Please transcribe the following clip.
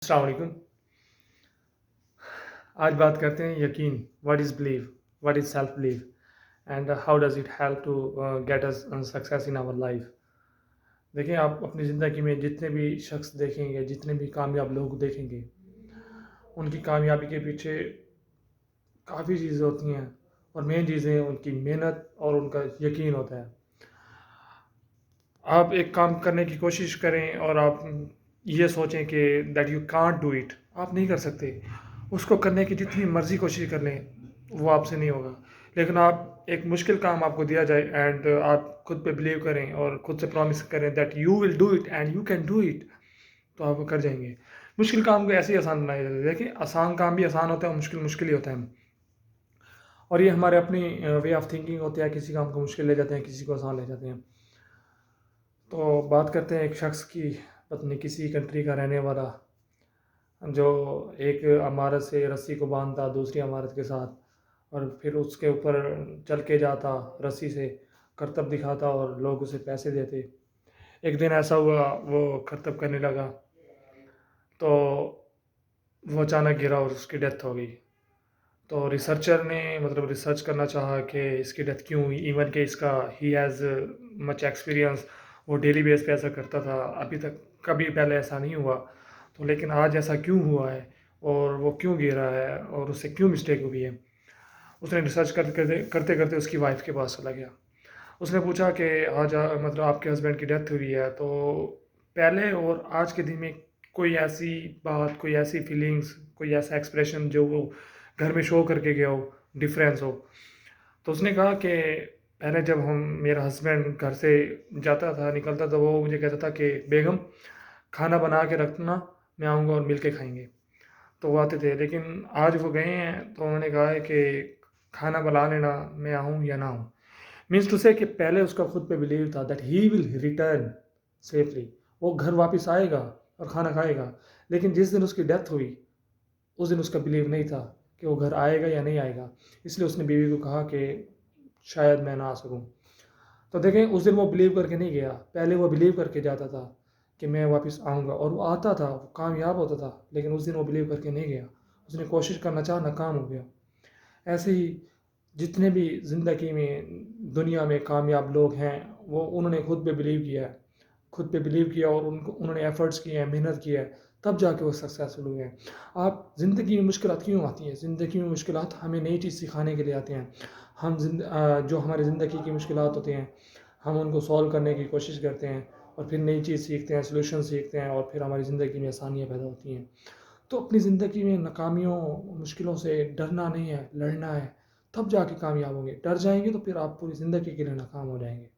अस्सलाम वालेकुम। आज बात करते हैं यकीन। What is believe, what is self believe and how does it help to get us success in our life. देखिए, आप अपनी ज़िंदगी में जितने भी शख्स देखेंगे, जितने भी कामयाब लोग देखेंगे, उनकी कामयाबी के पीछे काफ़ी चीज़ें होती हैं और मेन चीज़ें उनकी मेहनत और उनका यकीन होता है। आप एक काम करने की कोशिश करें और आप ये सोचें कि that you can't do it, आप नहीं कर सकते। उसको करने की जितनी मर्ज़ी कोशिश कर लें, वो आपसे नहीं होगा। लेकिन आप एक मुश्किल काम आपको दिया जाए एंड आप खुद पे बिलीव करें और खुद से प्रॉमिस करें that you will do it and you can do it, तो आप वो कर जाएँगे। मुश्किल काम को ऐसे ही आसान बनाया जाता है। देखिए, आसान काम भी आसान होता है और मुश्किल मुश्किल ही होता है। और ये हमारे अपनी वे ऑफ थिंकिंग होती है, किसी काम को मुश्किल ले जाते हैं, किसी को आसान ले जाते हैं। तो बात करते हैं एक शख्स की, पत्नी किसी कंट्री का रहने वाला, जो एक इमारत से रस्सी को बांधता दूसरी इमारत के साथ और फिर उसके ऊपर चल के जाता रस्सी से, करतब दिखाता और लोग उसे पैसे देते। एक दिन ऐसा हुआ, वो करतब करने लगा तो वो अचानक गिरा और उसकी डेथ हो गई। तो रिसर्चर ने मतलब रिसर्च करना चाहा कि इसकी डेथ क्यों हुई, इवन कि इसका ही हैज़ मच एक्सपीरियंस, वो डेली बेस पे ऐसा करता था, अभी तक कभी पहले ऐसा नहीं हुआ। तो लेकिन आज ऐसा क्यों हुआ है और वो क्यों गिरा है और उससे क्यों मिस्टेक हुई है। उसने रिसर्च करते करते उसकी वाइफ के पास चला गया। उसने पूछा कि आज मतलब आपके हस्बैंड की डेथ हुई है, तो पहले और आज के दिन में कोई ऐसी बात, कोई ऐसी फीलिंग्स, कोई ऐसा एक्सप्रेशन जो वो घर में शो करके गया हो, डिफरेंस हो। तो उसने कहा कि पहले जब हम मेरा हस्बैंड घर से जाता था, निकलता था, वो मुझे कहता था कि बेगम खाना बना के रखना, मैं आऊँगा और मिल के खाएँगे। तो वो आते थे, लेकिन आज वो गए हैं तो उन्होंने कहा है कि खाना बना लेना, मैं आऊँ या ना आऊँ। मीन्स टू से कि पहले उसका खुद पे बिलीव था that he will return safely, वो घर वापस आएगा और खाना खाएगा। लेकिन जिस दिन उसकी डेथ हुई, उस दिन उसका बिलीव नहीं था कि वो घर आएगा या नहीं आएगा। इसलिए उसने बीवी को कहा कि शायद मैं ना आ सकूँ। तो देखें, उस दिन वो बिलीव करके नहीं गया, पहले वो बिलीव करके जाता था कि मैं वापस आऊँगा और वो आता था, वो कामयाब होता था। लेकिन उस दिन वो बिलीव करके नहीं गया, उसने कोशिश करना चाहा, नाकाम हो गया। ऐसे ही जितने भी ज़िंदगी में दुनिया में कामयाब लोग हैं, वो उन्होंने खुद पे बिलीव किया है, खुद पे बिलीव किया और उनको उन्होंने एफ़र्ट्स किए हैं, मेहनत की है, तब जाके वो सक्सेसफुल हुए हैं। आप ज़िंदगी में मुश्किलात क्यों आती हैं? ज़िंदगी में मुश्किलात हमें नई चीज़ सिखाने के लिए आते हैं। जो हमारी ज़िंदगी की मुश्किलात होती हैं, हम उनको सॉल्व करने की कोशिश करते हैं और फिर नई चीज़ सीखते हैं, सॉल्यूशन सीखते हैं और फिर हमारी ज़िंदगी में आसानियाँ पैदा होती हैं। तो अपनी ज़िंदगी में नाकामियों, मुश्किलों से डरना नहीं है, लड़ना है, तब जाके कामयाब होंगे। डर जाएँगे तो फिर आप पूरी ज़िंदगी के लिए नाकाम हो जाएँगे।